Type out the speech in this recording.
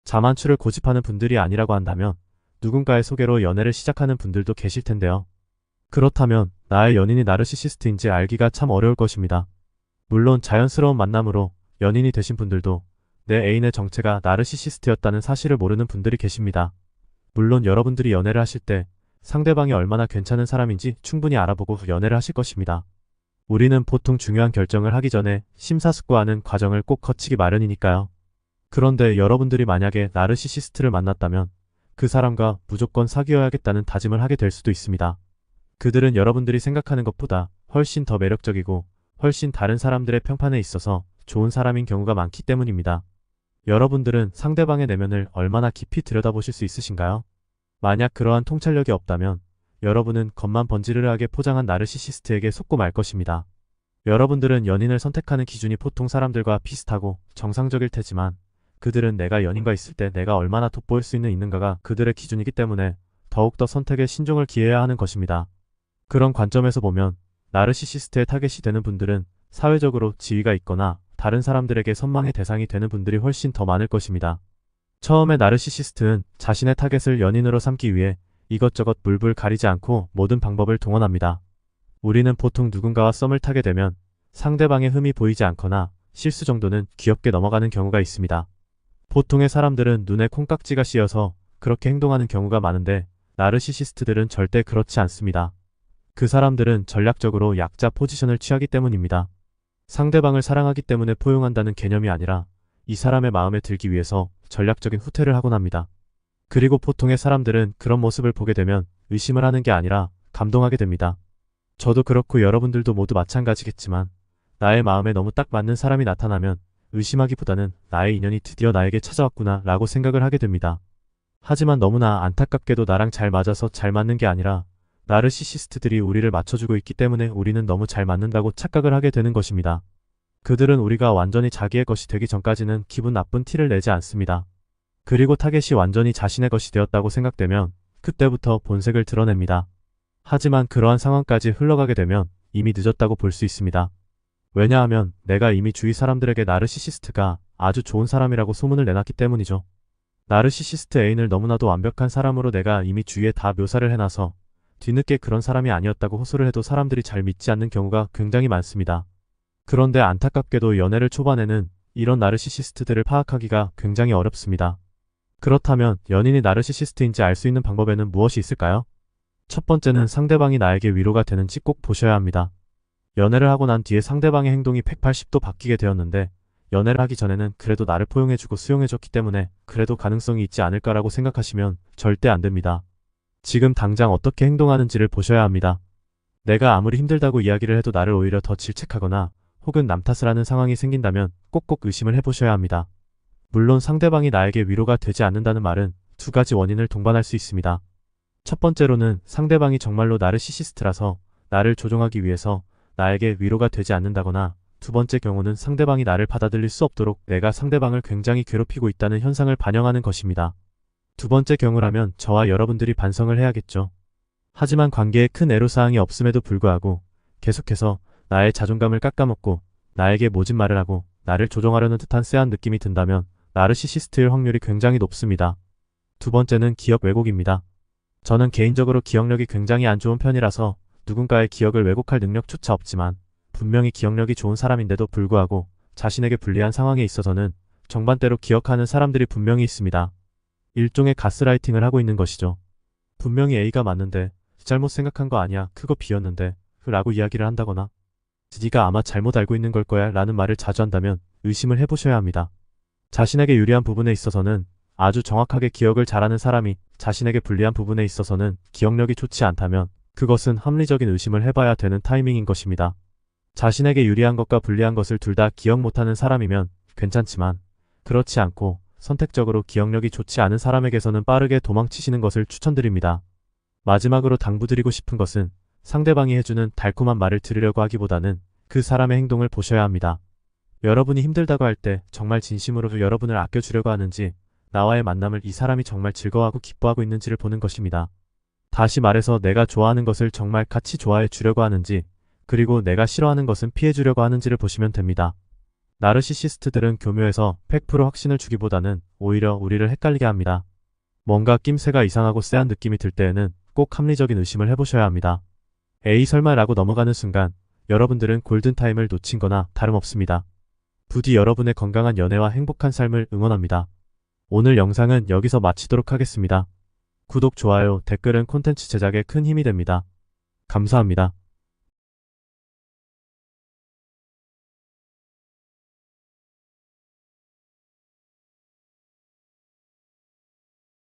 자만추를 고집하는 분들이 아니라고 한다면 누군가의 소개로 연애를 시작하는 분들도 계실 텐데요. 그렇다면 나의 연인이 나르시시스트인지 알기가 참 어려울 것입니다. 물론 자연스러운 만남으로 연인이 되신 분들도 내 애인의 정체가 나르시시스트였다는 사실을 모르는 분들이 계십니다. 물론 여러분들이 연애를 하실 때 상대방이 얼마나 괜찮은 사람인지 충분히 알아보고 연애를 하실 것입니다. 우리는 보통 중요한 결정을 하기 전에 심사숙고하는 과정을 꼭 거치기 마련이니까요. 그런데 여러분들이 만약에 나르시시스트를 만났다면 그 사람과 무조건 사귀어야겠다는 다짐을 하게 될 수도 있습니다. 그들은 여러분들이 생각하는 것보다 훨씬 더 매력적이고 훨씬 다른 사람들의 평판에 있어서 좋은 사람인 경우가 많기 때문입니다. 여러분들은 상대방의 내면을 얼마나 깊이 들여다보실 수 있으신가요? 만약 그러한 통찰력이 없다면 여러분은 겉만 번지르르하게 포장한 나르시시스트에게 속고 말 것입니다. 여러분들은 연인을 선택하는 기준이 보통 사람들과 비슷하고 정상적일 테지만 그들은 내가 연인과 있을 때 내가 얼마나 돋보일 수 있는가가 그들의 기준이기 때문에 더욱더 선택에 신중을 기해야 하는 것입니다. 그런 관점에서 보면 나르시시스트의 타겟이 되는 분들은 사회적으로 지위가 있거나 다른 사람들에게 선망의 대상이 되는 분들이 훨씬 더 많을 것입니다. 처음에 나르시시스트는 자신의 타겟을 연인으로 삼기 위해 이것저것 물불 가리지 않고 모든 방법을 동원합니다. 우리는 보통 누군가와 썸을 타게 되면 상대방의 흠이 보이지 않거나 실수 정도는 귀엽게 넘어가는 경우가 있습니다. 보통의 사람들은 눈에 콩깍지가 씌어서 그렇게 행동하는 경우가 많은데 나르시시스트들은 절대 그렇지 않습니다. 그 사람들은 전략적으로 약자 포지션을 취하기 때문입니다. 상대방을 사랑하기 때문에 포용한다는 개념이 아니라 이 사람의 마음에 들기 위해서 전략적인 후퇴를 하곤 합니다. 그리고 보통의 사람들은 그런 모습을 보게 되면 의심을 하는 게 아니라 감동하게 됩니다. 저도 그렇고 여러분들도 모두 마찬가지겠지만 나의 마음에 너무 딱 맞는 사람이 나타나면 의심하기보다는 나의 인연이 드디어 나에게 찾아왔구나 라고 생각을 하게 됩니다. 하지만 너무나 안타깝게도 나랑 잘 맞아서 잘 맞는 게 아니라 나르시시스트들이 우리를 맞춰주고 있기 때문에 우리는 너무 잘 맞는다고 착각을 하게 되는 것입니다. 그들은 우리가 완전히 자기의 것이 되기 전까지는 기분 나쁜 티를 내지 않습니다. 그리고 타겟이 완전히 자신의 것이 되었다고 생각되면 그때부터 본색을 드러냅니다. 하지만 그러한 상황까지 흘러가게 되면 이미 늦었다고 볼 수 있습니다. 왜냐하면 내가 이미 주위 사람들에게 나르시시스트가 아주 좋은 사람이라고 소문을 내놨기 때문이죠. 나르시시스트 애인을 너무나도 완벽한 사람으로 내가 이미 주위에 다 묘사를 해놔서 뒤늦게 그런 사람이 아니었다고 호소를 해도 사람들이 잘 믿지 않는 경우가 굉장히 많습니다. 그런데 안타깝게도 연애를 초반에는 이런 나르시시스트들을 파악하기가 굉장히 어렵습니다. 그렇다면 연인이 나르시시스트인지 알 수 있는 방법에는 무엇이 있을까요? 첫 번째는 상대방이 나에게 위로가 되는지 꼭 보셔야 합니다. 연애를 하고 난 뒤에 상대방의 행동이 180도 바뀌게 되었는데 연애를 하기 전에는 그래도 나를 포용해주고 수용해줬기 때문에 그래도 가능성이 있지 않을까라고 생각하시면 절대 안 됩니다. 지금 당장 어떻게 행동하는지를 보셔야 합니다. 내가 아무리 힘들다고 이야기를 해도 나를 오히려 더 질책하거나 혹은 남 탓을 하는 상황이 생긴다면 꼭꼭 의심을 해보셔야 합니다. 물론 상대방이 나에게 위로가 되지 않는다는 말은 두 가지 원인을 동반할 수 있습니다. 첫 번째로는 상대방이 정말로 나르시시스트라서 나를 조종하기 위해서 나에게 위로가 되지 않는다거나 두 번째 경우는 상대방이 나를 받아들일 수 없도록 내가 상대방을 굉장히 괴롭히고 있다는 현상을 반영하는 것입니다. 두 번째 경우라면 저와 여러분들이 반성을 해야겠죠. 하지만 관계에 큰 애로사항이 없음에도 불구하고 계속해서 나의 자존감을 깎아먹고 나에게 모진 말을 하고 나를 조종하려는 듯한 쎄한 느낌이 든다면 나르시시스트일 확률이 굉장히 높습니다. 두 번째는 기억 왜곡입니다. 저는 개인적으로 기억력이 굉장히 안 좋은 편이라서 누군가의 기억을 왜곡할 능력조차 없지만 분명히 기억력이 좋은 사람인데도 불구하고 자신에게 불리한 상황에 있어서는 정반대로 기억하는 사람들이 분명히 있습니다. 일종의 가스라이팅을 하고 있는 것이죠. 분명히 A가 맞는데 잘못 생각한 거 아니야, 그거 B였는데 라고 이야기를 한다거나 네가 아마 잘못 알고 있는 걸 거야 라는 말을 자주 한다면 의심을 해보셔야 합니다. 자신에게 유리한 부분에 있어서는 아주 정확하게 기억을 잘하는 사람이 자신에게 불리한 부분에 있어서는 기억력이 좋지 않다면 그것은 합리적인 의심을 해봐야 되는 타이밍인 것입니다. 자신에게 유리한 것과 불리한 것을 둘 다 기억 못하는 사람이면 괜찮지만 그렇지 않고 선택적으로 기억력이 좋지 않은 사람에게서는 빠르게 도망치시는 것을 추천드립니다. 마지막으로 당부드리고 싶은 것은 상대방이 해주는 달콤한 말을 들으려고 하기보다는 그 사람의 행동을 보셔야 합니다. 여러분이 힘들다고 할 때 정말 진심으로 여러분을 아껴주려고 하는지 나와의 만남을 이 사람이 정말 즐거워하고 기뻐하고 있는지를 보는 것입니다. 다시 말해서 내가 좋아하는 것을 정말 같이 좋아해 주려고 하는지 그리고 내가 싫어하는 것은 피해 주려고 하는지를 보시면 됩니다. 나르시시스트들은 교묘해서 100% 확신을 주기보다는 오히려 우리를 헷갈리게 합니다. 뭔가 낌새가 이상하고 쎄한 느낌이 들 때에는 꼭 합리적인 의심을 해보셔야 합니다. 에이 설마라고 넘어가는 순간 여러분들은 골든타임을 놓친 거나 다름없습니다. 부디 여러분의 건강한 연애와 행복한 삶을 응원합니다. 오늘 영상은 여기서 마치도록 하겠습니다. 구독, 좋아요, 댓글은 콘텐츠 제작에 큰 힘이 됩니다. 감사합니다.